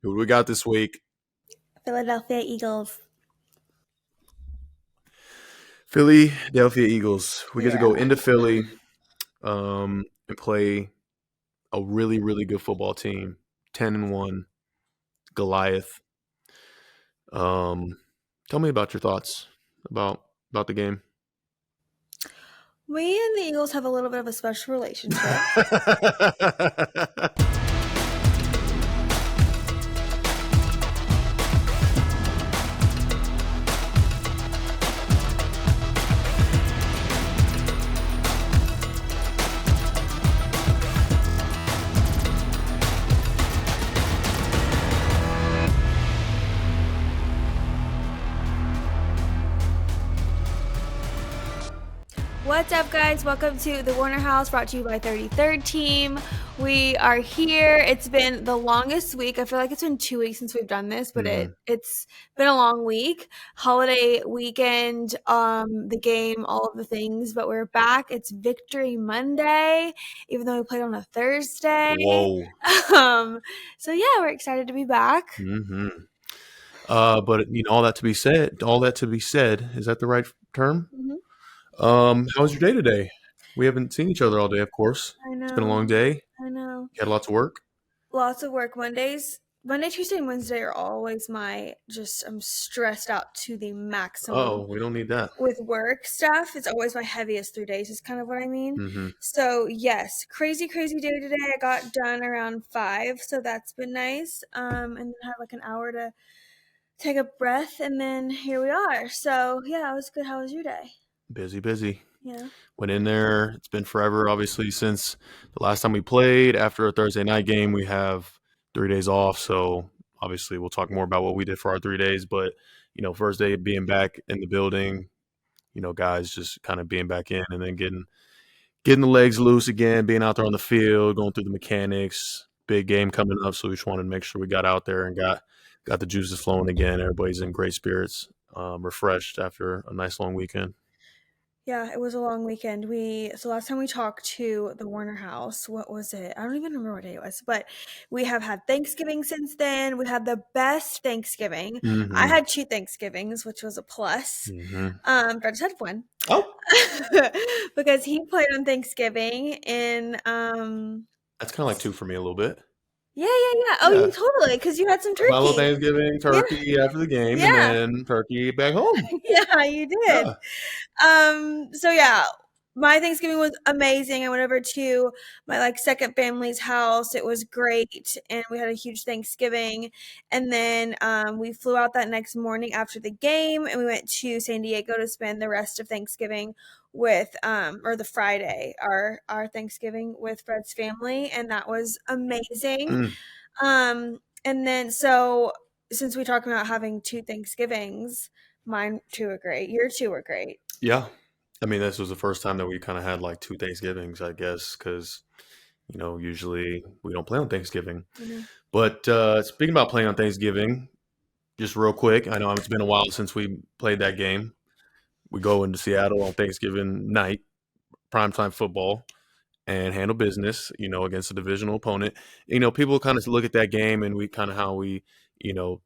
Who do we got this week? Philadelphia Eagles. Philadelphia Eagles. We get to go Yeah. into Philly and play a really, really good football team. 10-1, Goliath. Tell me about your thoughts about the game. Me and the Eagles have a little bit of a special relationship. What's up, guys? Welcome to the Warner House, brought to you by 33rd Team. We are here. It's been the longest week. I feel like it's been 2 weeks since we've done this, but it's been a long week. Holiday weekend, the game, all of the things, but we're back. It's Victory Monday, even though we played on a Thursday. Whoa. So yeah, we're excited to be back. But all that to be said, is that the right term? How was your day today? We haven't seen each other all day, of course. I know. It's been a long day. I know. You had lots of work? Lots of work. Monday, Tuesday, and Wednesday are always I'm stressed out to the maximum. Oh, we don't need that. With work stuff, it's always my heaviest 3 days is kind of what I mean. So yes, crazy day today. I got done around 5, so that's been nice. And then had like an hour to take a breath, and then here we are. So yeah, it was good. How was your day? Busy. Yeah. Went in there. It's been forever, obviously, since the last time we played. After a Thursday night game, we have 3 days off. So obviously, we'll talk more about what we did for our 3 days. But first day being back in the building, guys just kind of being back in, and then getting the legs loose again, being out there on the field, going through the mechanics. Big game coming up, so we just wanted to make sure we got out there and got the juices flowing again. Everybody's in great spirits, refreshed after a nice long weekend. Yeah, it was a long weekend. So last time we talked to the Warner House, what was it? I don't even remember what day it was, but we have had Thanksgiving since then. We had the best Thanksgiving. I had 2 Thanksgivings, which was a plus. I just had one. Oh. Because he played on Thanksgiving in That's kind of like 2 for me a little bit. Yeah. Oh, Yeah. You totally, because you had some turkey. My little Thanksgiving turkey after the game, and then turkey back home. Yeah, you did. Yeah. So yeah, my Thanksgiving was amazing. I went over to my second family's house. It was great, and we had a huge Thanksgiving. And then we flew out that next morning after the game, and we went to San Diego to spend the rest of Thanksgiving with or the Friday, our Thanksgiving with Fred's family, and that was amazing. And then so since we talked about having 2 Thanksgivings, mine 2 were great. Your 2 were great. Yeah. I mean, this was the first time that we kind of had 2 Thanksgivings, I guess, because, usually we don't play on Thanksgiving. But speaking about playing on Thanksgiving, just real quick, I know it's been a while since we played that game. We go into Seattle on Thanksgiving night, primetime football, and handle business, against a divisional opponent. People kind of look at that game and how we,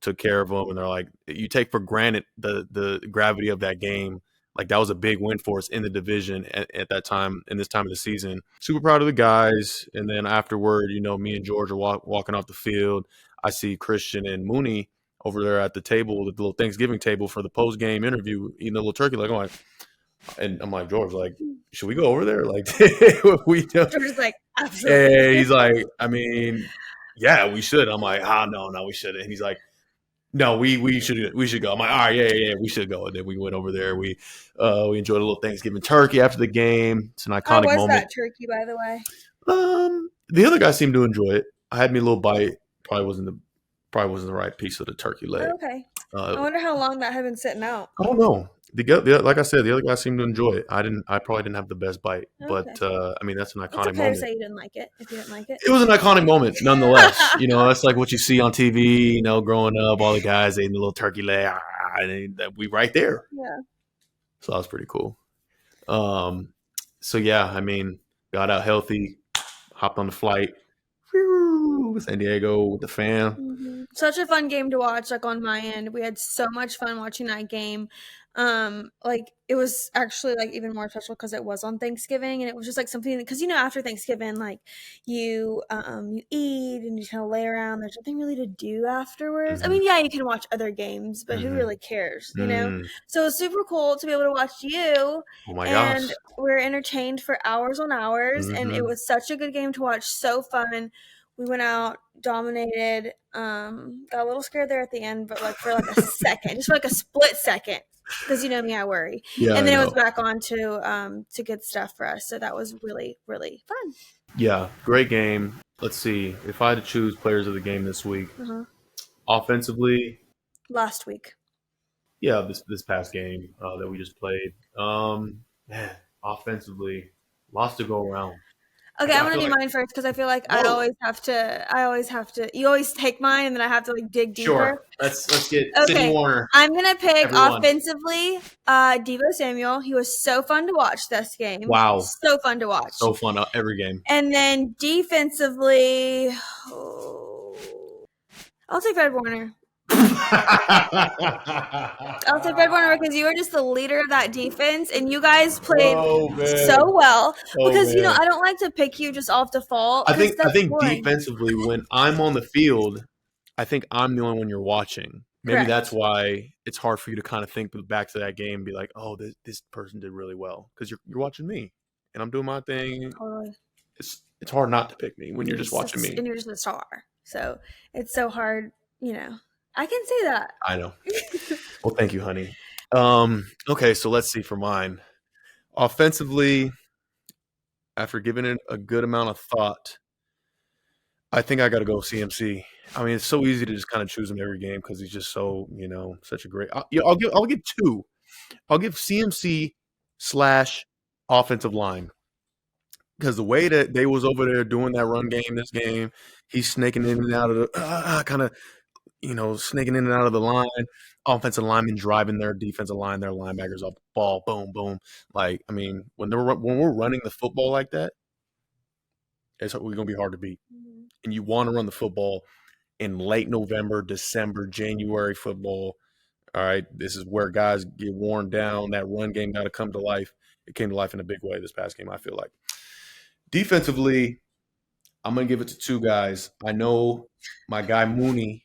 took care of them, and they're like, you take for granted the gravity of that game. That was a big win for us in the division at that time, in this time of the season. Super proud of the guys. And then afterward, me and George are walking off the field. I see Christian and Mooney over there at the table, the little Thanksgiving table for the post-game interview, eating a little turkey. And I'm like, George, should we go over there? We don't. George is like, absolutely. And he's like, I mean, yeah, we should. I'm like, no, we shouldn't. And he's like, no, we should go. I'm like, all right, yeah, we should go. And then we went over there. We enjoyed a little Thanksgiving turkey after the game. It's an iconic moment. How was that turkey, by the way? The other guys seemed to enjoy it. I had me a little bite. Probably wasn't the right piece of the turkey leg. Okay. I wonder how long that had been sitting out. I don't know. Like I said, the other guys seemed to enjoy it. I probably didn't have the best bite, but I mean, that's an iconic moment. It's okay to say you didn't like it if you didn't like it. It was an iconic moment, nonetheless. That's like what you see on TV. Growing up, all the guys eating the little turkey leg, and we right there. Yeah. So that was pretty cool. So yeah, I mean, got out healthy, hopped on the flight, San Diego with the fam. Such a fun game to watch, like, on my end. We had so much fun watching that game. Like, it was actually, like, even more special because it was on Thanksgiving, and it was just, like, something because, after Thanksgiving, like, you eat and you kinda lay around. There's nothing really to do afterwards. I Mhm. mean, yeah, you can watch other games, but who Mhm. really cares, Mm. So, it's super cool to be able to watch you, Oh my gosh. and we're entertained for hours on hours, and it Mhm. was such a good game to watch, so fun. We went out, dominated, got a little scared there at the end, but, like, for, like, a second, just for, like, a split second, because you know me, I worry. Yeah, And I then it was know. back on to good stuff for us, so that was really, really fun. Yeah, great game. Let's see. If I had to choose players of the game this week, Uh-huh. offensively, Last week. yeah, this past game that we just played. Man, offensively, lots to go around. Okay, I'm I gonna feel do like mine first because I feel like whoa, I always have to you always take mine, and then I have to, like, dig deeper. sure. Let's get Sidney Okay, Warner. I'm gonna pick Everyone, offensively, Deebo Samuel. He was so fun to watch this game. wow, So fun to watch. so fun every game. And then defensively, oh, I'll take Fred Warner. I'll take Fred Warner because you were just the leader of that defense, and you guys played Oh man, so well. oh Because man. I don't like to pick you just off default I because think I that's think boring. defensively, when I'm on the field, I think I'm the only one you're watching. Maybe that's Correct. why it's hard for you to kind of think back to that game and be like, "Oh, this person did really well," because you're watching me and I'm doing my thing. Totally. It's hard not to pick me when you're just watching me. And you're just a star. So it's so hard, I can say that. I know. Well, thank you, honey. Okay, so let's see for mine. Offensively, after giving it a good amount of thought, I think I got to go CMC. I mean, it's so easy to just kind of choose him every game because he's just so such a great. Yeah, I'll give two. I'll give CMC slash offensive line because the way that they was over there doing that run game this game, he's snaking in and out of the kind of snaking in and out of the line. Offensive linemen driving their defensive line, their linebackers up the ball, boom, boom. Like, I mean, when we're running the football like that, we're gonna be hard to beat. Mhm. And you want to run the football in late November, December, January football. All right, this is where guys get worn down. That run game got to come to life. It came to life in a big way this past game, I feel like. Defensively, I'm going to give it to two guys. I know my guy Mooney,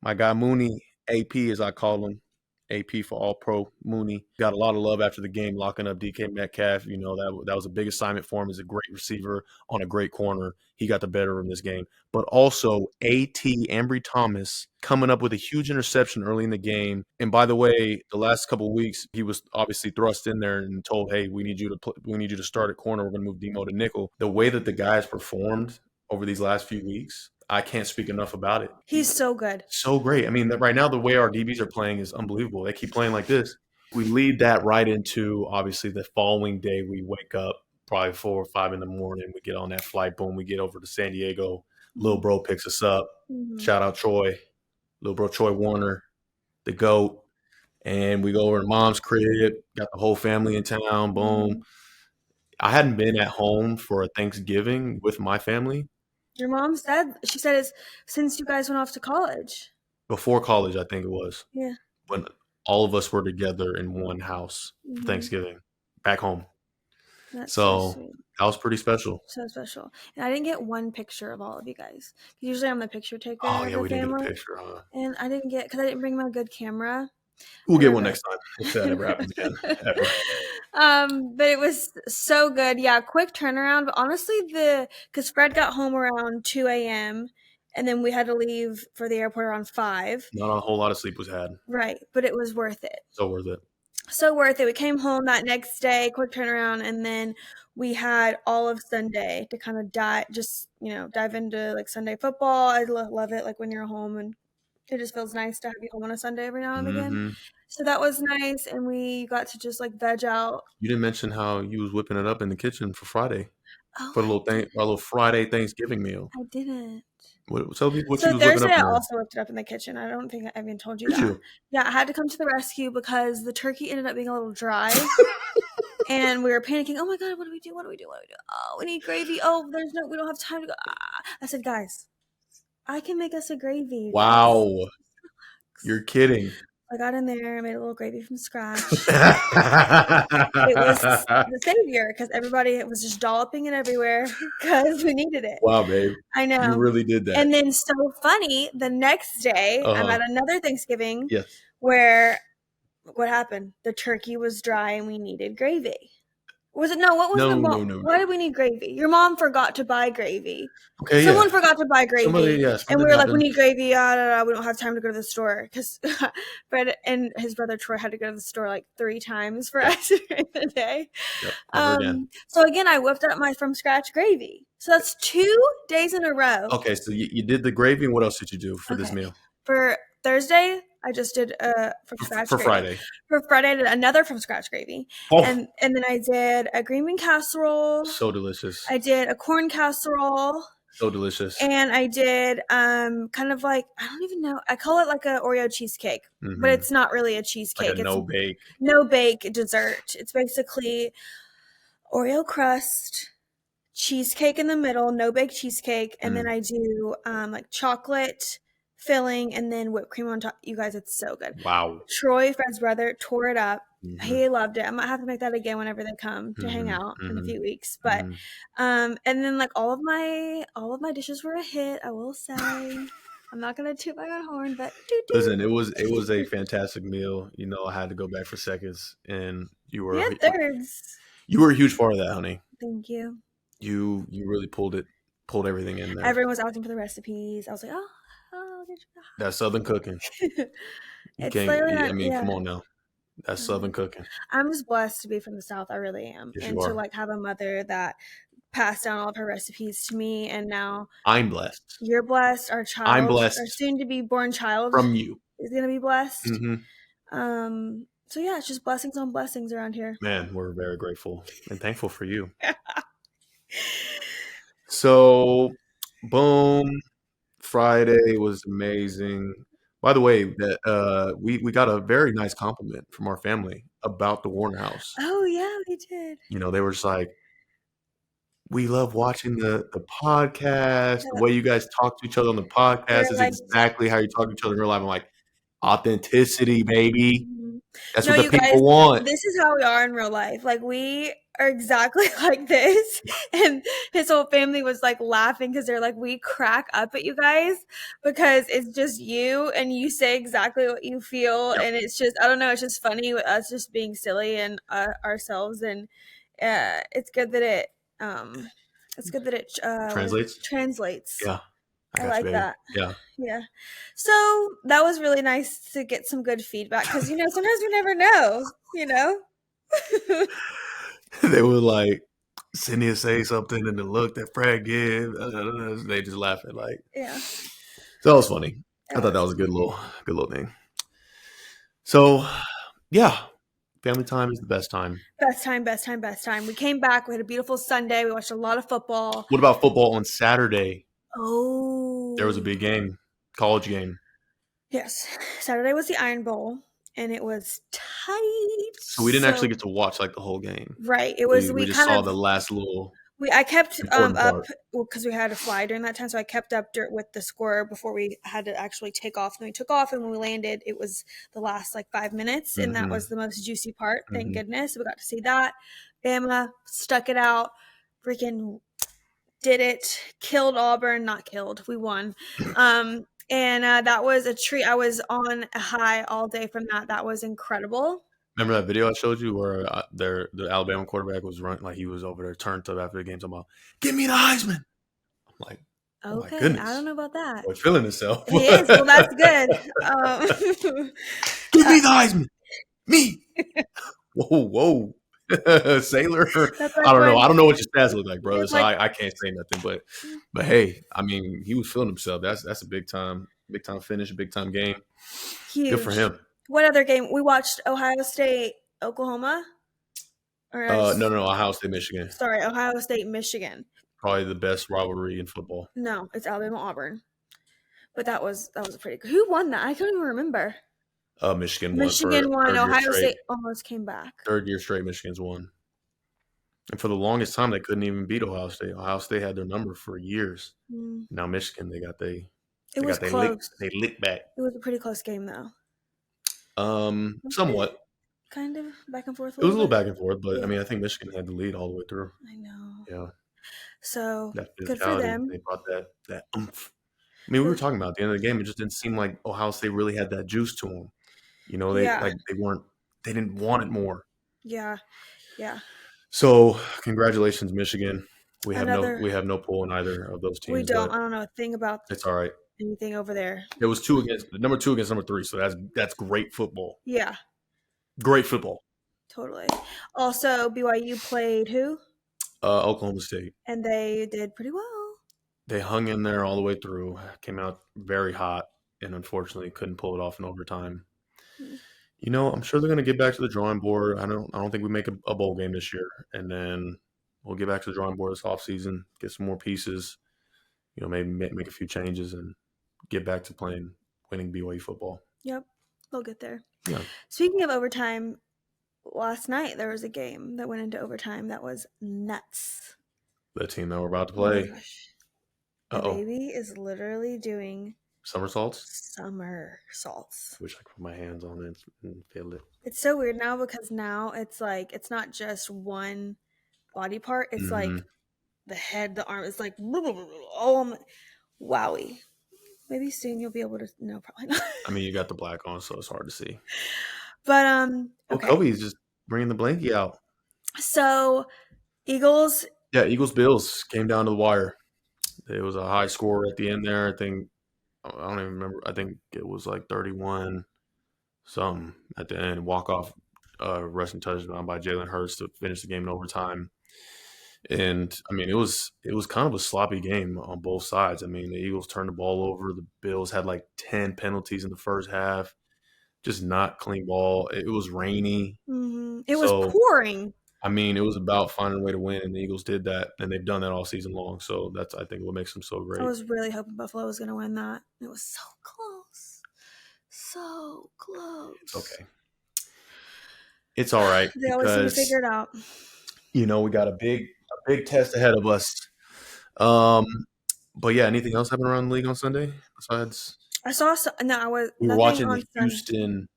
AP as I call him, AP for All Pro Mooney, got a lot of love after the game, locking up DK Metcalf. That was a big assignment for him. He's a great receiver on a great corner. He got the better of him this game. But also AT Ambry Thomas coming up with a huge interception early in the game. And by the way, the last couple of weeks he was obviously thrust in there and told, "Hey, we need you to start at corner. We're going to move Demo to nickel." The way that the guys performed over these last few weeks, I can't speak enough about it. He's so good. So great. I mean, right now the way our DBs are playing is unbelievable. They keep playing like this. We lead that right into obviously the following day. We wake up probably 4 or 5 in the morning. We get on that flight. Boom. We get over to San Diego. Little bro picks us up. Mhm. Shout out Troy, little bro Troy Warner, the GOAT. And we go over to mom's crib. Got the whole family in town. Boom. Mhm. I hadn't been at home for a Thanksgiving with my family Your mom said she said it's since you guys went off to college. before college. I think it was. Yeah. When all of us were together in one house for Mhm. Thanksgiving back home. That's so So sweet. that was pretty special. So special. And I didn't get one picture of all of you guys. Usually I'm the picture taker Oh, of yeah, the we didn't get a family. picture, huh? And I didn't get because I didn't bring my good camera. We'll I get one never next time if that ever happens again, ever. But it was so good. Yeah, quick turnaround. But honestly, because Fred got home around 2 a.m. and then we had to leave for the airport around 5. Not a whole lot of sleep was had. Right. But it was worth it. So worth it. So worth it. We came home that next day, quick turnaround, and then we had all of Sunday to kind of dive into like Sunday football. I love it, like when you're home, and it just feels nice to have you home on a Sunday every now and again. Mm-hmm. So that was nice, and we got to just like veg out. You didn't mention how you was whipping it up in the kitchen for Friday Oh, for our little Friday Thanksgiving meal. I didn't. Tell people what So you was whipping Thursday, up I in there. also whipped it up in the kitchen. I don't think I even told you Did that. you? Yeah, I had to come to the rescue because the turkey ended up being a little dry. And we were panicking. Oh my God, what do we do? What do we do? What do we do? Oh, we need gravy. Oh, we don't have time to go. I said, guys, I can make us a gravy, you guys. Wow. Relax. You're kidding. I got in there, I made a little gravy from scratch. It was Wow, the savior because everybody was just dolloping it everywhere because we needed it. babe. I You know. really did that. And then so funny, the next day, I'm Uh-huh. at another Thanksgiving Yes. where what happened? The turkey was dry and we needed gravy. Was it no? What was the mom? No. Why did we need gravy? Your mom forgot to buy gravy. Okay, Someone yeah. forgot to buy gravy, and something we were like, "We happened. need gravy." We don't have time to go to the store because Fred and his brother Troy had to go to the store like 3 times for Yep. us during the day. Yep, never again. So again, I whipped up my from scratch gravy. So that's 2 days in a row. Okay, so you did the gravy, and what else did you do for this meal? For Thursday, I just did from scratch For gravy. Friday. For Friday, I did another from scratch gravy. Oh, And then I did a green bean casserole. so delicious. I did a corn casserole. So delicious. And I did kind of like, I don't even know, I call it like a Oreo cheesecake, but it's not really a cheesecake. Like a it's no bake dessert. It's basically Oreo crust, cheesecake in the middle, no bake cheesecake, and then I do like chocolate filling and then whipped cream on top. You guys, it's so good. Wow. Troy, Fred's brother, tore it up. He loved it. I might have to make that again whenever they come to hang out in a few weeks. But and then like all of my dishes were a hit, I will say. I'm not gonna toot my own horn, but listen, it was a fantastic meal. You know, I had to go back for seconds, and you were thirds. You were a huge part of that, honey. Thank you. You really pulled everything in there. Everyone was asking for the recipes. I was like, I'll get you that. That's Southern cooking. Come on now. That's Southern cooking. I'm just blessed to be from the South. I really am. Yes, and to like have a mother that passed down all of her recipes to me, and now I'm blessed. You're blessed. Our child, I'm blessed. Our soon to be born child from you is gonna be blessed. So yeah, it's just blessings on blessings around here. Man, we're very grateful and thankful for you. So, boom, Friday was amazing. By the way, that we got a very nice compliment from our family about the Warner House. Oh yeah, we did. You know, they were just like, "We love watching the podcast. The way you guys talk to each other on the podcast is exactly how you talk to each other in real life." I'm like, authenticity, baby. That's what the people want. This is how we are in real life. Like we are exactly like this. And his whole family was like laughing because they're like, we crack up at you guys because it's just you and you say exactly what you feel. Yep. And it's just, I don't know, it's just funny with us just being silly and ourselves. And it's good that it translates. Yeah. I like that. Yeah. Yeah. So that was really nice to get some good feedback because, you know, sometimes we never know, you know? They would like, Cindy would say something and the look that Fred gave, they just laugh at like. Yeah. So that was funny. I thought that was a good little thing. So, yeah. Family time is the best time. Best time. We came back. We had a beautiful Sunday. We watched a lot of football. What about football on Saturday? Oh. There was a big game, college game. Yes. Saturday was the Iron Bowl, and it was tight. So we didn't actually get to watch like the whole game. Right. It was. We just saw the last little. I kept up because we had to fly during that time, so I kept up with the score before we had to actually take off. And we took off, and when we landed, it was the last like 5 minutes, and that was the most juicy part. Thank goodness we got to see that. Bama stuck it out, freaking did it, killed Auburn, not killed. We won, and that was a treat. I was on a high all day from that. That was incredible. Remember that video I showed you where the Alabama quarterback was running like he was over there turned up after the game talking about, "Give me the Heisman." I'm like, oh okay, my goodness. I don't know about that. Boy, feeling himself. He is. Well, that's good. Give me the Heisman. Me. Whoa. Sailor. Like I don't know what your stats look like, brother. So I can't say nothing. But hey, I mean, he was feeling himself. That's a big time finish, big time game. Huge. Good for him. What other game? We watched Ohio State, Oklahoma? No, Ohio State, Michigan. Sorry, Ohio State, Michigan. Probably the best rivalry in football. No, it's Alabama, Auburn. But that was a pretty good. Who won that? I couldn't even remember. Michigan won. Michigan won. Ohio State almost came back. 3rd year straight, Michigan's won. And for the longest time, they couldn't even beat Ohio State. Ohio State had their number for years. Now Michigan, they got It They was got close. they lick back. It was a pretty close game, though. Somewhat. Kind of back and forth a It was a little little bit. back and forth, but I Yeah. mean, I think Michigan had the lead all the way through. I know. Yeah, So that good for physicality. them. They brought that oomph. I mean, we were Good. talking about at the end of the game. It just didn't seem like Ohio State really had that juice to them. You know, Yeah. they didn't want it more. Yeah. Yeah. So, congratulations, Michigan. We have Another. no pull in either of those We teams, don't. but I don't know a thing about it's all right. anything over there. It was number 2 against number 3, so that's great football. Yeah. Great football. Totally. Also, BYU played who? Oklahoma State. And they did pretty well. They hung in there all the way through. Came out very hot, and unfortunately couldn't pull it off in overtime. You know, I'm sure they're going to get back to the drawing board. I don't think we make a bowl game this year, and then we'll get back to the drawing board this offseason, get some more pieces. You know, maybe make a few changes and get back to winning BYU football. Yep, they'll get there. Yeah. Speaking of overtime, last night there was a game that went into overtime that was nuts. The team that we're about to play. Oh my gosh. The baby is literally doing somersaults. Wish I could put my hands on it and feel it. It's so weird now because now it's like it's not just one body part. It's like the head, the arm. It's like oh, wowie. Maybe soon you'll be able to. No, probably not. I mean, you got the black on, so it's hard to see. But okay. Kobe's just bringing the blankie out. So Eagles. Yeah, Bills came down to the wire. It was a high score at the end there. I think I don't even remember. I think it was like 31 something at the end. Walk off rushing touchdown by Jalen Hurts to finish the game in overtime. And I mean, it was kind of a sloppy game on both sides. I mean, the Eagles turned the ball over. The Bills had like 10 penalties in the first half. Just not clean ball. It was rainy. It was pouring. I mean, it was about finding a way to win, and the Eagles did that, and they've done that all season long. So that's, I think, what makes them so great. I was really hoping Buffalo was going to win that. It was so close. So close. It's okay. It's all right. They always seem to figure it out. You know, we got a big test ahead of us. But yeah, anything else happen around the league on Sunday besides? I saw we were watching the Houston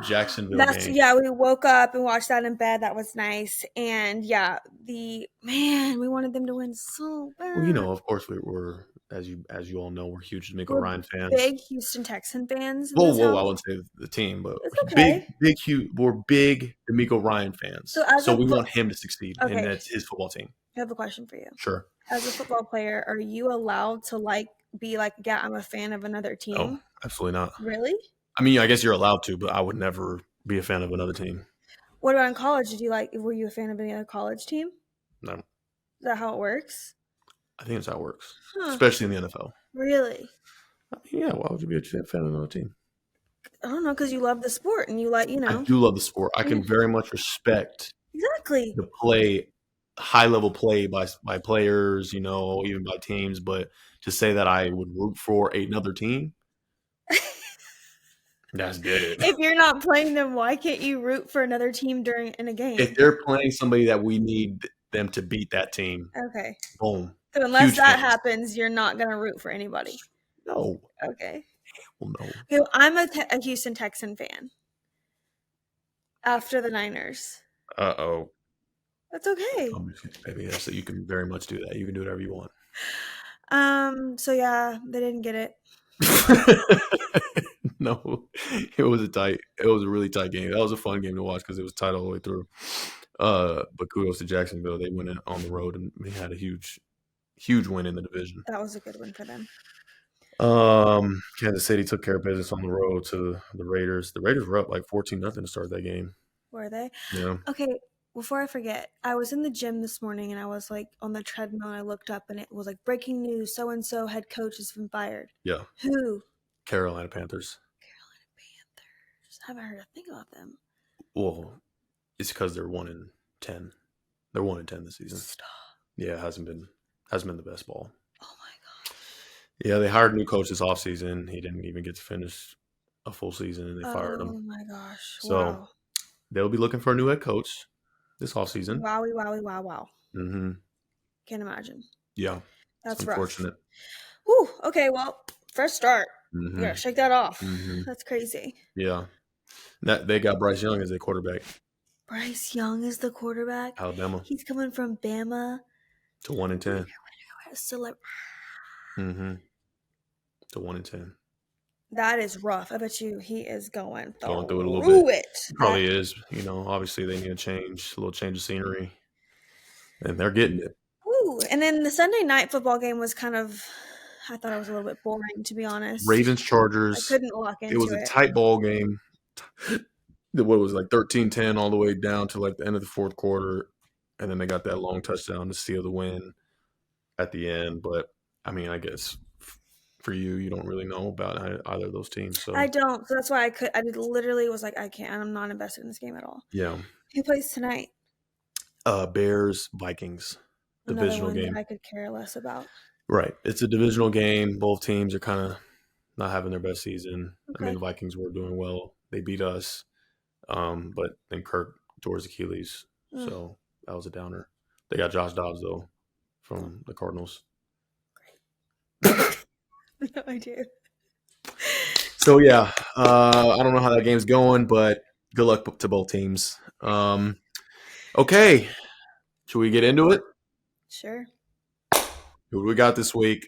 Jacksonville game. Yeah, we woke up and watched that in bed. That was nice. And yeah, we wanted them to win so bad. Well, you know, of course we were, as you all know, we're huge D'Amico Ryan fans. Big Houston Texan fans. Whoa, I wouldn't say the team, but okay. we're big D'Amico Ryan fans. So we want him to succeed, and that's his football team. I have a question for you. Sure. As a football player, are you allowed to be like, yeah, I'm a fan of another team? Oh, absolutely not. Really? I mean, I guess you're allowed to, but I would never be a fan of another team. What about in college? Were you a fan of any other college team? No. Is that how it works? I think that's how it works, especially in the NFL. Really? I mean, yeah, why would you be a fan of another team? I don't know, because you love the sport and you like, I do love the sport. I can very much respect the play, high-level play by players, you know, even by teams, but to say that I would root for another team, that's good. If you're not playing them, why can't you root for another team in a game? If they're playing somebody that we need them to beat that team, okay, boom. So unless that happens, you're not going to root for anybody. No. Okay. Well, no. Okay, I'm a Houston Texan fan. After the Niners. Uh-oh. That's okay. Baby, so you can very much do that. You can do whatever you want. So yeah, they didn't get it. No, it was a really tight game. That was a fun game to watch because it was tight all the way through. But kudos to Jacksonville. They went on the road and they had a huge win in the division. That was a good win for them. Kansas City took care of business on the road to the Raiders. The Raiders were up like 14-0 to start that game. Were they? Yeah. Okay, before I forget, I was in the gym this morning and I was like on the treadmill and I looked up and it was like breaking news, so-and-so head coach has been fired. Yeah. Who? Carolina Panthers. I haven't heard a thing about them. Well, it's because they're 1-10. They're 1-10 this season. Stop. Yeah, it hasn't been the best ball. Oh my gosh. Yeah, they hired a new coach this offseason. He didn't even get to finish a full season and they fired him. Oh my gosh. So they'll be looking for a new head coach this offseason. Wow. Mm-hmm. Can't imagine. Yeah. That's unfortunate. Rough. Whew. Okay, well, Fresh start. You Mm-hmm. gotta shake that off. Mm-hmm. That's crazy. Yeah. That they got Bryce Young as a quarterback. Bryce Young is the quarterback. Alabama He's coming from Bama. to 1-10. Mm-hmm. To 1-10. That is rough. I bet you he is going Going through it a little bit. through it. It probably is. Obviously they need a little change of scenery. And they're getting it. Ooh, and then the Sunday night football game was kind of, I thought it was a little bit boring, to be honest. Ravens Chargers. I couldn't lock into it. It was a tight ball game. What was it, like 13-10 all the way down to like the end of the fourth quarter. And then they got that long touchdown to seal the win at the end. But I mean, I guess for you don't really know about either of those teams. So I don't. So that's why I literally was like, I can't. I'm not invested in this game at all. Yeah. Who plays tonight? Bears, Vikings. Divisional Another one game. that I could care less about. Right. It's a divisional game. Both teams are kind of not having their best season. Okay. I mean, the Vikings were doing well. They beat us. But then Kirk tore his Achilles. So that was a downer. They got Josh Dobbs, though, from the Cardinals. Great. No idea. So, yeah, I don't know how that game's going, but good luck to both teams. Okay. Should we get into it? Sure. Who do we got this week?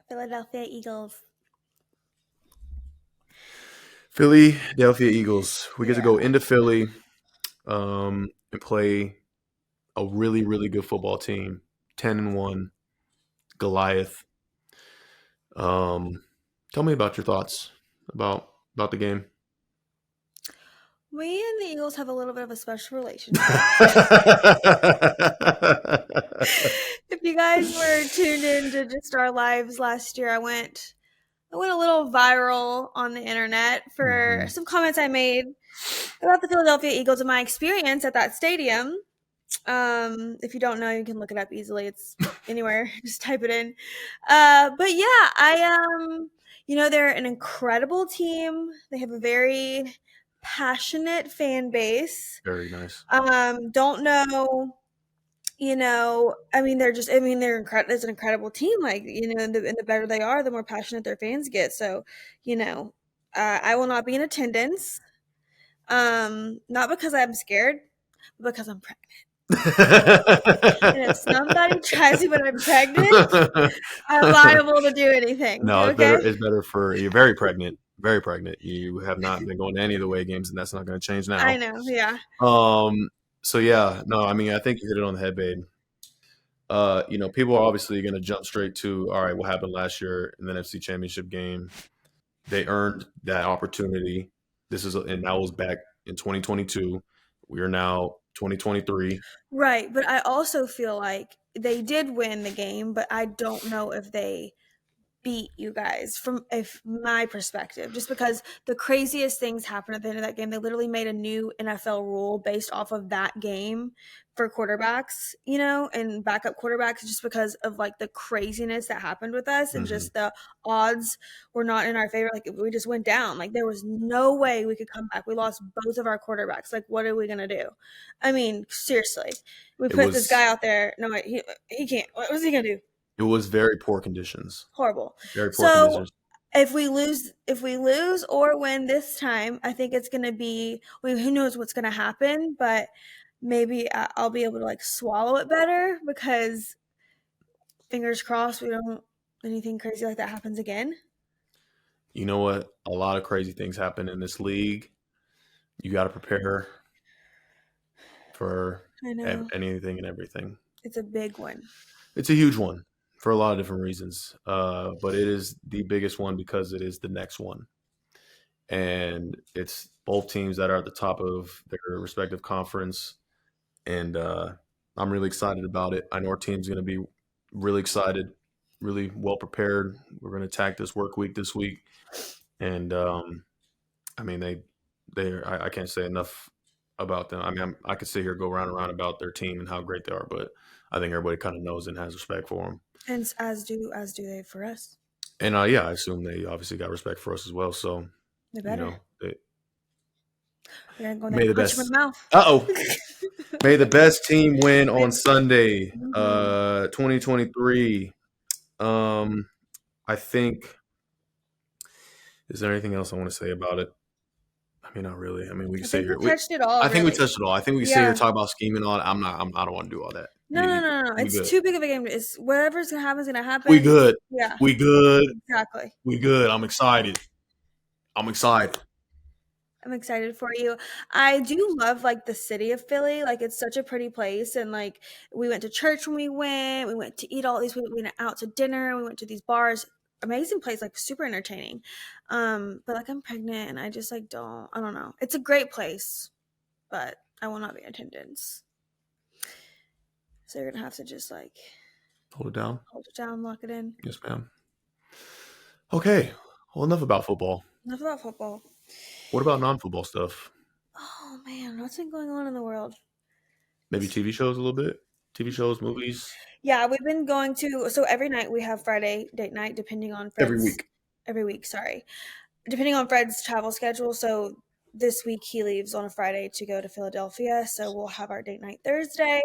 Philadelphia Eagles. Philadelphia Eagles. We get to go into Philly and play a really, really good football team. 10-1, Goliath. Tell me about your thoughts about the game. Me and the Eagles have a little bit of a special relationship. If you guys were tuned in to just our lives last year, I went a little viral on the internet for some comments I made about the Philadelphia Eagles and my experience at that stadium. If you don't know, you can look it up easily. It's anywhere. Just type it in. But yeah, they're an incredible team. They have a very passionate fan base. Very nice. Don't know. They're incredible. It's an incredible team. Like, and the better they are, the more passionate their fans get. So, I will not be in attendance. Not because I'm scared, but because I'm pregnant. And if somebody tries me when I'm pregnant, I'm liable to do anything. No, okay? It's better for you're very pregnant. Very pregnant. You have not been going to any of the away games, and that's not going to change now. I know, yeah. So yeah, no, I mean, I think you hit it on the head, babe. People are obviously going to jump straight to, all right, what happened last year in the NFC Championship game? They earned that opportunity. And that was back in 2022. We are now 2023. Right, but I also feel like they did win the game, but I don't know if they beat you guys from my perspective, just because the craziest things happened at the end of that game. They literally made a new NFL rule based off of that game for quarterbacks, and backup quarterbacks, just because of like the craziness that happened with us, and just the odds were not in our favor. Like, we just went down. Like, there was no way we could come back. We lost both of our quarterbacks. Like, what are we gonna do? I mean, seriously, we put this guy out there. No, he can't. What was he gonna do? It was very poor conditions. Horrible. Very poor conditions. If we lose or win this time, I think it's going to be, who knows what's going to happen, but maybe I'll be able to like swallow it better, because fingers crossed anything crazy like that happens again. You know what? A lot of crazy things happen in this league. You got to prepare for anything and everything. It's a big one. It's a huge one for a lot of different reasons. But it is the biggest one because it is the next one. And it's both teams that are at the top of their respective conference. And I'm really excited about it. I know our team's going to be really excited, really well prepared. We're going to attack this work week this week. And, I mean, I can't say enough about them. I mean, I could sit here go round and round about their team and how great they are, but I think everybody kind of knows and has respect for them. And as do they for us. And I assume they obviously got respect for us as well. So they better. May the best. May the best team win on Sunday, 2023. I think Is there anything else I want to say about it? I mean, not really. I mean, we can I sit think we here. touched it all, I think we really. touched it all. I think we can sit here Yeah. talk about scheming on. I don't want to do all that. No. We It's good. too big of a game. It's whatever's gonna happen is gonna happen. We good. Yeah. We good. Exactly. We good. I'm excited. I'm excited. I'm excited for you. I do love like the city of Philly. Like it's such a pretty place, and like we went to church when we went. We went to eat all these. We went out to dinner. We went to these bars. Amazing place, like super entertaining. But like I'm pregnant, and I just like don't. I don't know. It's a great place, but I will not be in attendance. So you're gonna have to just like Hold it down. lock it in. Yes, ma'am. Okay. Well, enough about football. Enough about football. What about non-football stuff? Oh man, what's been going on in the world? Maybe TV shows a little bit. TV shows, movies. Yeah, we've been going to so every night we have Friday date night, depending on Every Fred's week. every week, sorry. Depending on Fred's travel schedule. So this week he leaves on a Friday to go to Philadelphia, so we'll have our date night Thursday.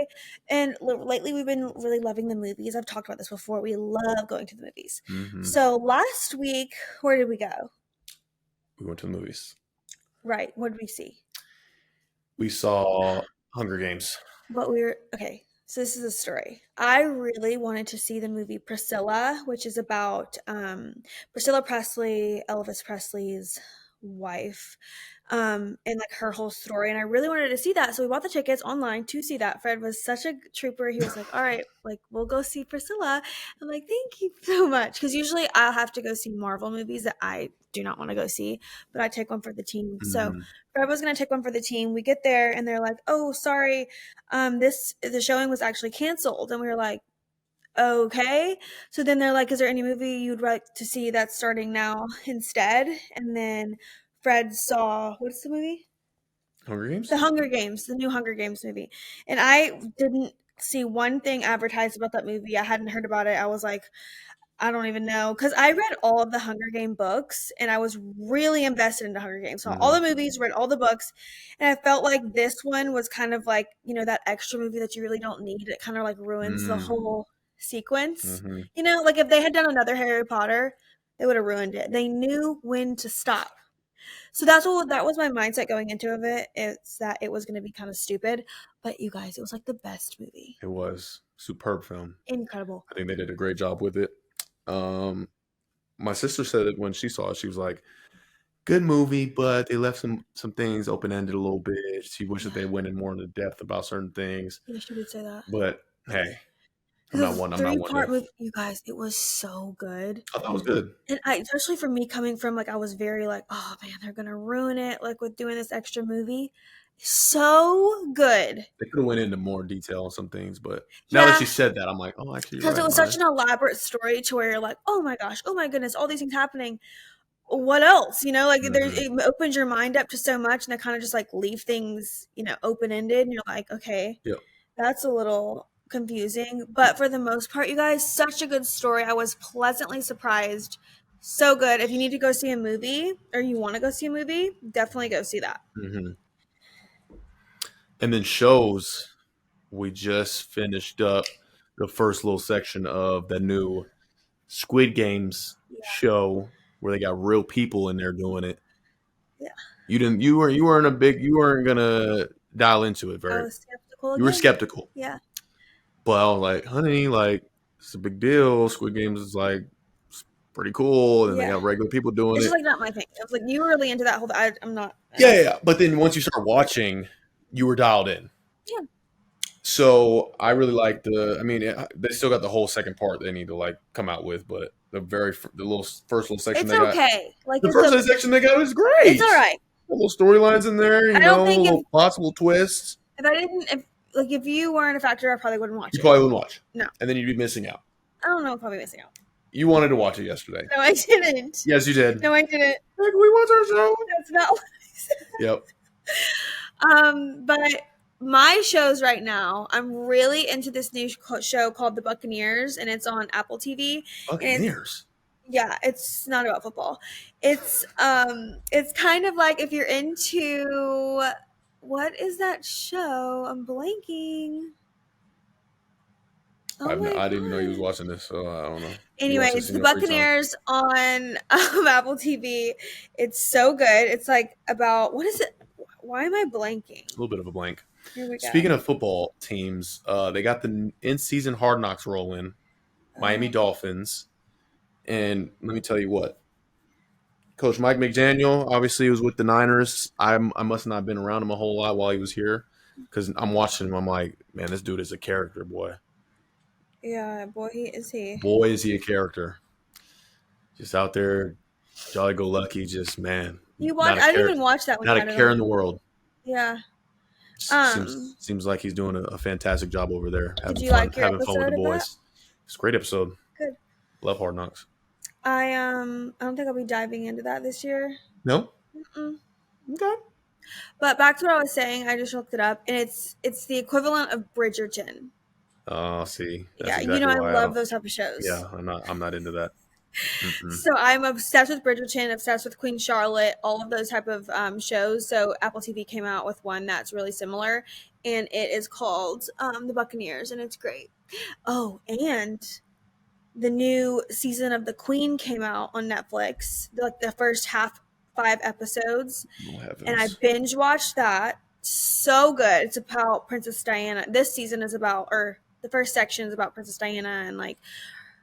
And lately we've been really loving the movies. I've talked about this before. We love going to the movies. Mm-hmm. So last week, where did we go? We went to the movies. Right. What did we see? We saw Hunger Games. But okay. So this is a story. I really wanted to see the movie Priscilla, which is about Priscilla Presley, Elvis Presley's wife, and like her whole story. And I really wanted to see that, so we bought the tickets online to see that. Fred was such a trooper. He was like, "All right, like we'll go see Priscilla." I'm like, "Thank you so much," because usually I'll have to go see Marvel movies that I do not want to go see, but I take one for the team. Mm-hmm. So Fred was gonna take one for the team. We get there and they're like, "Oh, sorry, the showing was actually canceled," and we were like, okay. So then they're like, is there any movie you'd like to see that's starting now instead? And then Fred saw, what's the movie? Hunger Games? The Hunger Games, the new Hunger Games movie. And I didn't see one thing advertised about that movie. I hadn't heard about it. I was like, I don't even know. Because I read all of the Hunger Game books and I was really invested into Hunger Games. Saw all the movies, read all the books. And I felt like this one was kind of like, that extra movie that you really don't need. It kind of like ruins the whole sequence. Like if they had done another Harry Potter, they would have ruined it. They knew when to stop. So that was my mindset going into it. It's that it was going to be kind of stupid, but you guys, it was like the best movie. It was superb film. Incredible. I think they did a great job with it. My sister said it when she saw it. She was like, "Good movie, but they left some things open ended a little bit. She wished that they went in more into depth about certain things." Yeah, she did say that. But hey, I'm not one. Three-part movie, you guys, it was so good. I thought it was good. And especially for me coming from like I was very like, oh man, they're gonna ruin it like with doing this extra movie. So good. They could have went into more detail on some things, but now that she said that, I'm like, oh, actually, because it was such an elaborate story to where you're like, oh my gosh, oh my goodness, all these things happening. What else? Like it opens your mind up to so much, and they kind of just like leave things, open ended, and you're like, okay, that's a little confusing. But for the most part, you guys, such a good story. I was pleasantly surprised. So good. If you need to go see a movie or you want to go see a movie, definitely go see that. And then shows, we just finished up the first little section of the new Squid Games show where they got real people in there doing it. Yeah. You weren't gonna dial into it very. I was skeptical. You were skeptical. Yeah. But I was like, honey, like it's a big deal. Squid Games is like pretty cool, and they got regular people doing it's it. It's just like not my thing. I was like, you were really into that whole. I'm not. Yeah. But then once you start watching, you were dialed in. Yeah. So I really like they still got the whole second part they need to like come out with, but the first little section it's okay. Like the first section they got is great. It's all right. Little storylines in there, little possible twists. If you weren't a factor, I probably wouldn't watch it. You probably wouldn't watch. No. And then you'd be missing out. I don't know, probably missing out. You wanted to watch it yesterday. No, I didn't. Yes, you did. No, I didn't. Like, we watch our show. That's not what I said. Yep. But my shows right now, I'm really into this new show called The Buccaneers, and it's on Apple TV. Buccaneers? Yeah, it's not about football. It's kind of like if you're into, what is that show? I'm blanking. I didn't even know he was watching this, so I don't know. You watch this Anyways, in the your free time? Buccaneers on Apple TV. It's so good. It's like about what is it? Why am I blanking? A little bit of a blank. Here we go. Speaking of football teams, they got the in-season Hard Knocks rolling. Miami Oh, Dolphins, and let me tell you what, Coach Mike McDaniel obviously was with the Niners. I must not have been around him a whole lot while he was here because I'm watching him. I'm like, man, this dude is a character, boy. yeah, boy, is he. Boy, is he a character. Just out there, jolly go lucky. Just man, You watch? not a I didn't care, even watch that one not a yet. care in the world. Yeah. Seems like he's doing a fantastic job over there, Did you like your having fun with the episode of that? boys. It's a great episode. Good. Love Hard Knocks. I don't think I'll be diving into that this year. No, Mm-mm. okay. But back to what I was saying, I just looked it up, and it's the equivalent of Bridgerton. Oh, see, that's Yeah, exactly I why I love don't. those type of shows. Yeah, I'm not into that. Mm-mm. So I'm obsessed with Bridgerton, obsessed with Queen Charlotte, all of those type of shows. So Apple TV came out with one that's really similar, and it is called The Buccaneers, and it's great. Oh, and the new season of The Queen came out on Netflix, like the first half 5 episodes, Oh and I heavens. binge watched that. So good. It's about Princess Diana. This season is about, or the first section is about Princess Diana and like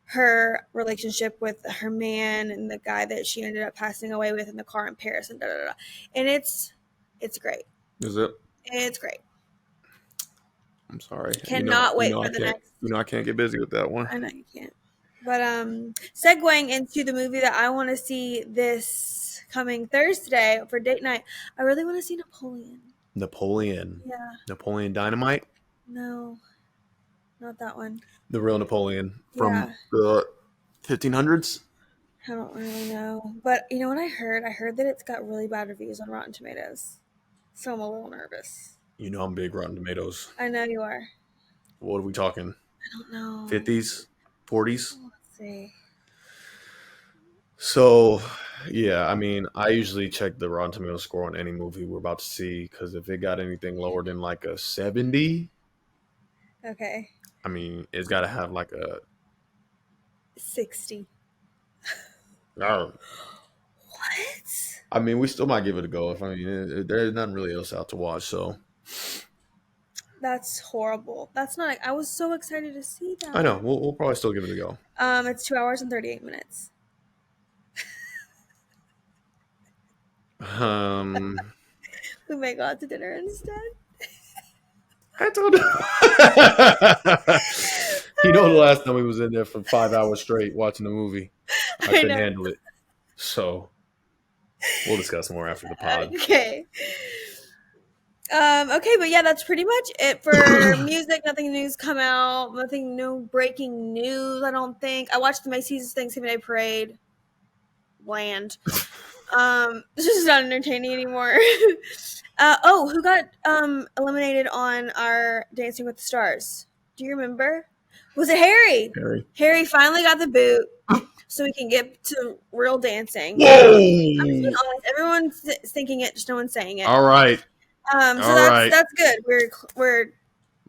her relationship with her man and the guy that she ended up passing away with in the car in Paris and da da da. And it's great. Is it? It's great. I'm sorry. Cannot wait for I the can't. next. I can't get busy with that one. I know you can't. But segueing into the movie that I want to see this coming Thursday for date night, I really want to see Napoleon. Napoleon. Yeah. Napoleon Dynamite. No, not that one. The real Napoleon from Yeah. the 1500s. I don't really know. But you know what I heard? I heard that it's got really bad reviews on Rotten Tomatoes. So I'm a little nervous. You know I'm big Rotten Tomatoes. I know you are. What are we talking? I don't know. 50s, 40s. Let's see. So, yeah, I mean, I usually check the Rotten Tomatoes score on any movie we're about to see because if it got anything lower than like a 70, Okay. I mean, it's got to have like a 60. oh, What? I mean, we still might give it a go. If I mean, there's nothing really else out to watch. So That's horrible. That's not. I was so excited to see that. I know we'll probably still give it a go. It's 2 hours and 38 minutes. We may go out to dinner instead. I told you. The last time we was in there for 5 hours straight watching a movie, I couldn't handle it. So we'll discuss more after the pod. Okay. Okay, but yeah, that's pretty much it for music. Nothing new's come out. No breaking news, I don't think. I watched the Macy's Thanksgiving Day Parade. Bland. This is not entertaining anymore. Who got eliminated on our Dancing with the Stars? Do you remember? Was it Harry? Harry finally got the boot, so we can get to real dancing. Whoa! I'm being honest. Everyone's thinking it, just no one's saying it. All right. That's good. We're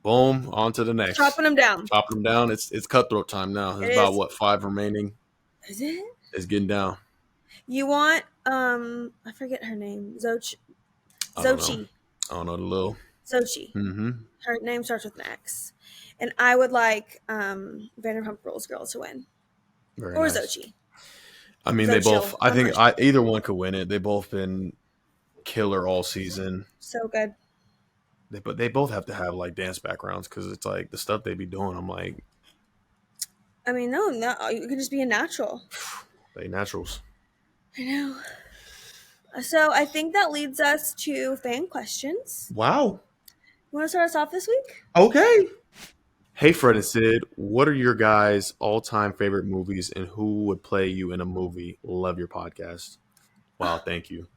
boom, on to the next. chopping them down. It's cutthroat time now. There's about what 5 remaining. Is it? It's getting down. You want I forget her name. Zochi. I don't know the little Zochi. Mm-hmm. Her name starts with an X. And I would like Vanderpump Rules girl to win. Very or nice. Zochi. I mean, they both. I think either one could win it. They both been killer all season. So good. But they both have to have like dance backgrounds because it's like the stuff they be doing. I'm like, I mean, no, you can just be a natural. They naturals. I know. So I think that leads us to fan questions. Wow. You want to start us off this week? Okay. Hey, Fred and Sid, what are your guys' all-time favorite movies and who would play you in a movie? Love your podcast. Wow, thank you.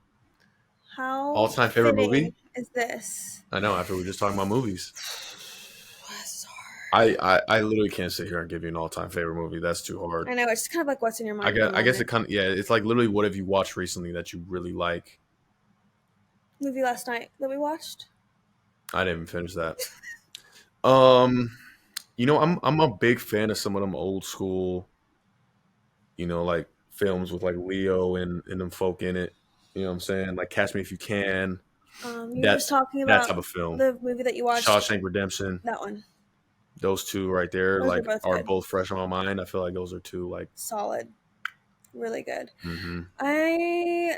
How all-time favorite movie is this? I know, after we were just talking about movies. This is hard. I literally can't sit here and give you an all-time favorite movie. That's too hard. I know, it's kind of like what's in your mind. I guess it kind of, yeah, it's like literally what have you watched recently that you really like? Movie last night that we watched? I didn't even finish that. I'm a big fan of some of them old school like films with like Leo and them folk in it. You know what I'm saying? Like Catch Me If You Can. You were That just talking that about type of film. the movie that you watched. Shawshank Redemption. That one. Those two right there, Those are like, both are good. both fresh on my mind. I feel like those are two like Solid. Really good. Mm-hmm. I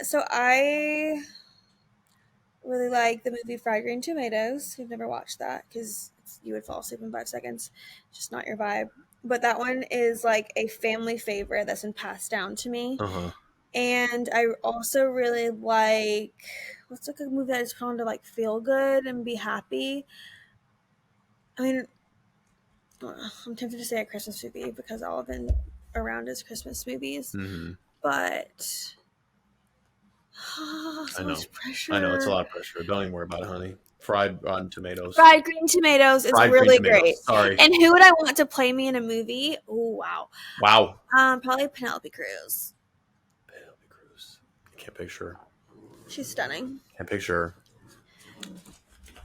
really like the movie Fried Green Tomatoes. You've never watched that because you would fall asleep in 5 seconds. It's just not your vibe. But that one is like a family favorite that's been passed down to me. Uh-huh. And I also really like, what's like a movie that is kind of like feel good and be happy. I mean, I'm tempted to say a Christmas movie because all I've been around is Christmas movies. Mm-hmm. But so I know. much pressure. I know, it's a lot of pressure. Don't even worry about it, honey. Fried Rotten Tomatoes. Fried Green Tomatoes is Fried really Green Tomatoes. great. Sorry. And who would I want to play me in a movie? Oh, wow. Wow. Probably Penelope Cruz. Penelope Cruz. I can't picture her. She's stunning. Can't picture her.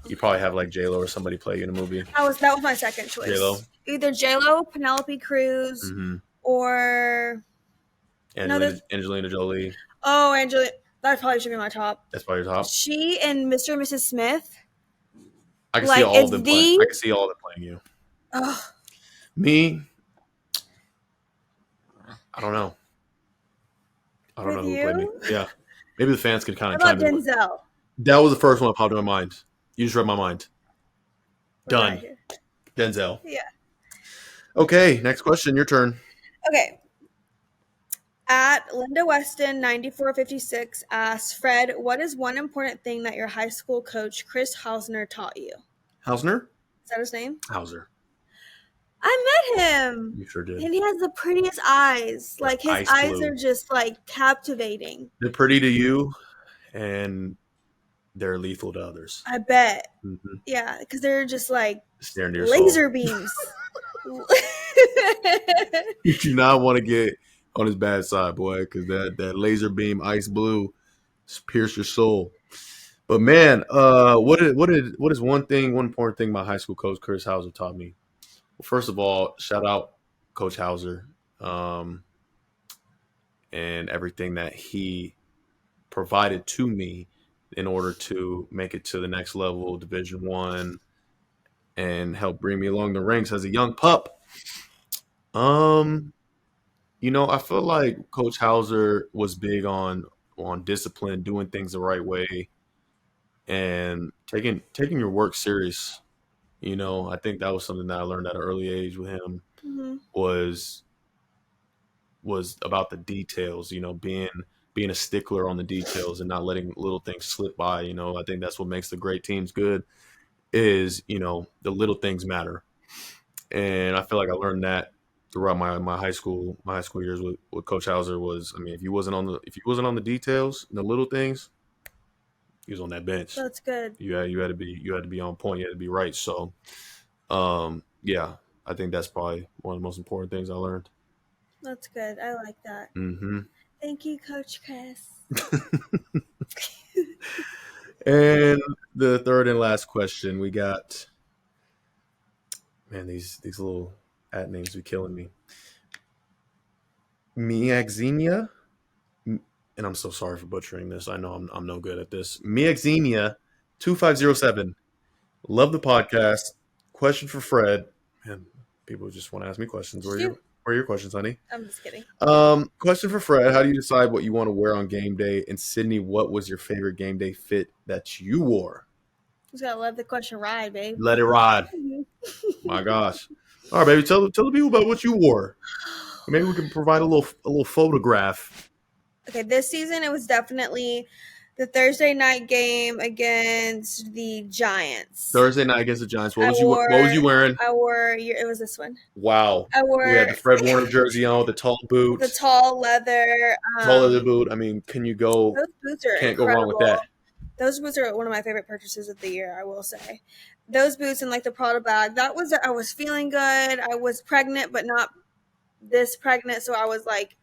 You probably have like J-Lo or somebody play you in a movie. That was my second choice. J-Lo. Either J-Lo, Penelope Cruz, Mm-hmm. or Angelina Jolie. Oh, Angelina. That probably should be my top. That's probably your top. She and Mr. and Mrs. Smith. I can see all of them playing. I can see all of them playing you. Ugh. Me, I don't know. I don't know who played me. Yeah, maybe the fans could kind of chime in. Denzel. That was the first one that popped in my mind. You just read my mind. Done. Right. Denzel. Yeah. Okay, next question. Your turn. Okay. At Linda Weston 9456 asks, Fred, what is one important thing that your high school coach Chris Hausner taught you? Hausner? Is that his name? Hauser. I met him. You sure did. And he has the prettiest eyes. Like his eyes are just like captivating. They're pretty to you, and they're lethal to others. I bet. Mm-hmm. Yeah, because they're just like staring at your laser soul. Beams. You do not want to get on his bad side, boy, because that laser beam, ice blue, pierce your soul. But man, what is one important thing my high school coach Chris Hauser taught me? Well, first of all, shout out Coach Hauser, and everything that he provided to me in order to make it to the next level, Division I, and help bring me along the ranks as a young pup. I feel like Coach Hauser was big on discipline, doing things the right way, and taking your work serious. I think that was something that I learned at an early age with him. Mm-hmm. was about the details, being a stickler on the details and not letting little things slip by. I think that's what makes the great teams good is, the little things matter. And I feel like I learned that throughout my high school years with Coach Hauser. If you wasn't on the details and the little things, he was on that bench. That's good. You had to be on point. You had to be right. So, yeah, I think that's probably one of the most important things I learned. That's good. I like that. Mm-hmm. Thank you, Coach Chris. And the third and last question we got. Man, these little at names be killing me. Miaxenia, and I'm so sorry for butchering this. I know I'm no good at this. Miaxenia 2507. Love the podcast. Question for Fred. Man, people just want to ask me questions. Where are your questions, honey? I'm just kidding. Question for Fred. How do you decide what you want to wear on game day? And Sydney, what was your favorite game day fit that you wore? Just gotta let the question ride, babe. Let it ride. My gosh. All right, baby. Tell the people about what you wore. Maybe we can provide a little photograph. Okay, this season it was definitely the Thursday night game against the Giants. Thursday night against the Giants. What was you wearing? I wore. It was this one. Wow. I wore. We had the Fred Warner jersey on, the tall boot. The tall leather. Boot. I mean, can you go? Those boots are can't incredible. Go wrong with that. Those boots are one of my favorite purchases of the year, I will say. Those boots and like the Prada bag. I was feeling good. I was pregnant, but not this pregnant. So I was like,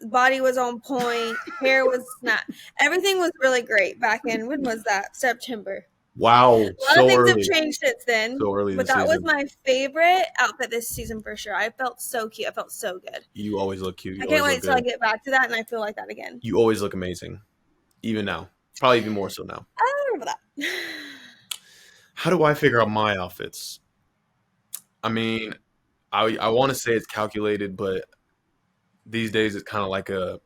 body was on point. Hair was not. Everything was really great back in, when was that? September. Wow, A lot of so things have early. changed since then, So early in the but that was season. my favorite outfit this season for sure. I felt so cute. I felt so good. You always look cute. I You can't always look wait till I good. get back to that and I feel like that again. You always look amazing. Even now. Probably even more so now. I don't remember that. How do I figure out my outfits? I mean, I want to say it's calculated, but these days it's kind of like a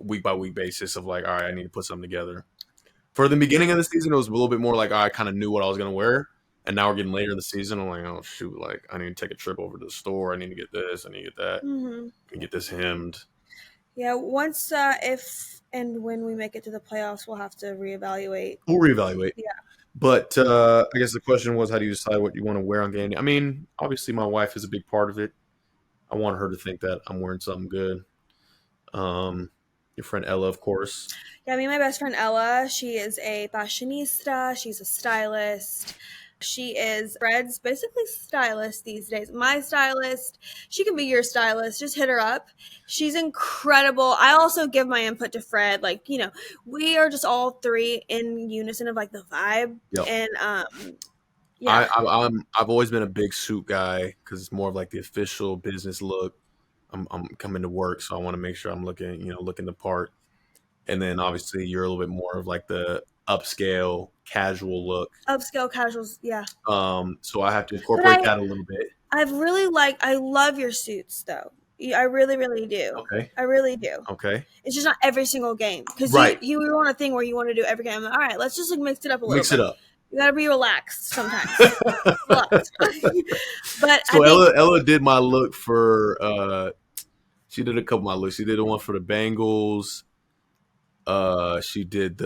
week by week basis of like, all right, I need to put something together. For the beginning of the season, it was a little bit more like I kind of knew what I was gonna wear, and now we're getting later in the season. I'm like, oh shoot, like I need to take a trip over to the store. I need to get this. I need to get that. Mm-hmm. And get this hemmed. Yeah, once if and when we make it to the playoffs, we'll have to reevaluate. We'll reevaluate. Yeah. But I guess the question was, how do you decide what you want to wear on game day? I mean, obviously, my wife is a big part of it. I want her to think that I'm wearing something good. Your friend Ella, of course. Yeah, me and my best friend Ella, she is a fashionista. She's a stylist. She is Fred's basically stylist these days. My stylist. She can be your stylist. Just hit her up. She's incredible. I also give my input to Fred. Like, we are just all three in unison of like the vibe. Yep. And yeah. I've always been a big suit guy because it's more of like the official business look. I'm coming to work, so I want to make sure I'm looking the part. And then obviously you're a little bit more of like the upscale casual look. Upscale casuals, yeah. So I have to incorporate that a little bit. I love your suits though. I really, really do. Okay. I really do. Okay. It's just not every single game because right. you were on a thing where you want to do every game. All right, let's just like mix it up a little. Mix it up. You gotta be relaxed sometimes. But so Ella did my look for. She did a couple of my looks. She did the one for the Bengals. She did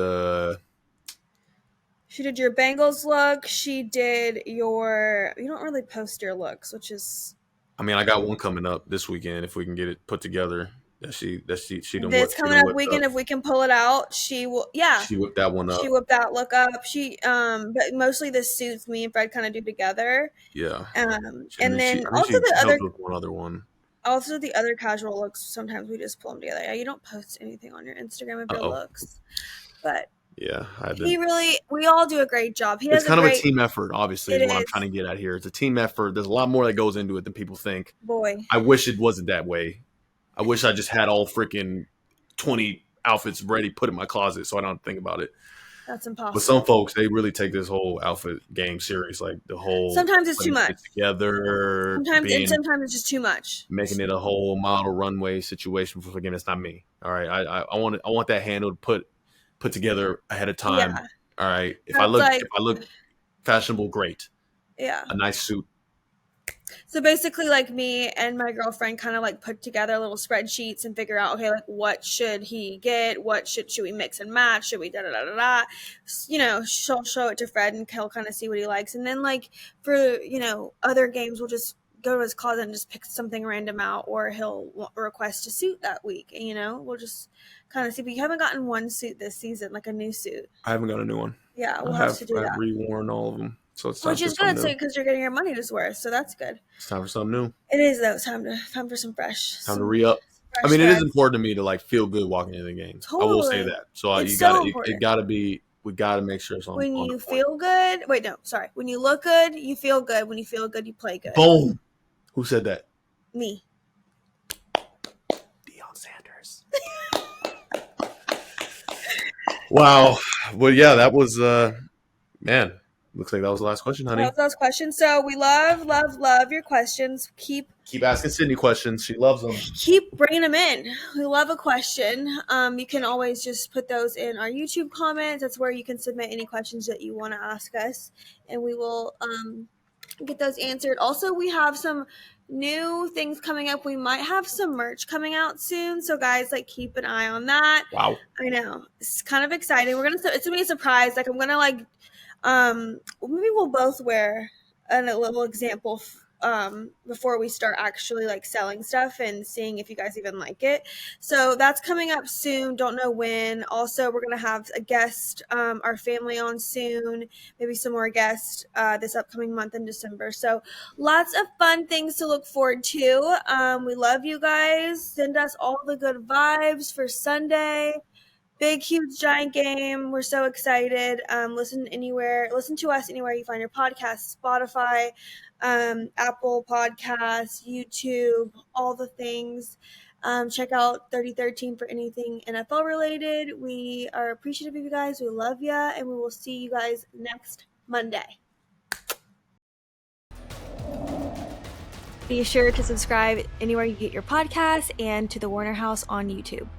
your Bengals look. She did your. You don't really post your looks, which is. I mean, I got one coming up this weekend if we can get it put together. She done this coming up weekend, if we can pull it out, she will. Yeah, she whipped that one up. She whipped that look up. But mostly the suits me and Fred kind of do together. Yeah. And then also the other one other one. Also, the other casual looks, sometimes we just pull them together. Yeah, you don't post anything on your Instagram of your looks. But yeah, we all do a great job. It's kind of a team effort, obviously, is what I'm trying to get at here. It's a team effort. There's a lot more that goes into it than people think. Boy. I wish it wasn't that way. I wish I just had all freaking 20 outfits ready, put in my closet so I don't have to think about it. That's impossible. But some folks, they really take this whole outfit game serious, like the whole. Sometimes it's too much. Together. Sometimes it's just too much. Making it a whole model runway situation for again. It's not me. All right, I want that handled, put together ahead of time. Yeah. All right, if I look fashionable, great. Yeah. A nice suit. So basically, like me and my girlfriend kind of like put together little spreadsheets and figure out, okay, like what should he get? What should we mix and match? Should we da da da da da? She'll show it to Fred and he'll kind of see what he likes. And then like for other games, we'll just go to his closet and just pick something random out, or he'll request a suit that week. And we'll just kind of see. But you haven't gotten one suit this season, like a new suit. I haven't got a new one. Yeah, we'll have to do that. I've reworn all of them. So it's time Which is good, because you're getting your money's worth, so that's good. It's time for something new. It is though. It's time for some fresh. Time to re-up. I mean, it is important to me to like feel good walking into the game. Totally. I will say that. So it gotta be. We gotta make sure it's on. When you feel good. Wait, no, sorry. When you look good, you feel good. When you feel good, you play good. Boom. Who said that? Me. Deion Sanders. Wow. Well, yeah, that was man. Looks like that was the last question, honey. That was the last question. So we love, love, love your questions. Keep asking Sydney questions. She loves them. Keep bringing them in. We love a question. You can always just put those in our YouTube comments. That's where you can submit any questions that you want to ask us, and we will get those answered. Also, we have some new things coming up. We might have some merch coming out soon, so guys, like, keep an eye on that. Wow. I know. It's kind of exciting. It's gonna be a surprise. Like, I'm gonna maybe we'll both wear a little example before we start actually like selling stuff and seeing if you guys even like it. So that's coming up soon. Don't know when. Also, we're going to have a guest, our family on soon, maybe some more guests this upcoming month in December. So lots of fun things to look forward to. We love you guys. Send us all the good vibes for Sunday. Big, huge, giant game. We're so excited. Listen to us anywhere you find your podcast, Spotify, Apple Podcasts, YouTube, all the things. Check out 3013 for anything NFL related. We are appreciative of you guys. We love you, and we will see you guys next Monday. Be sure to subscribe anywhere you get your podcasts and to the Warner House on YouTube.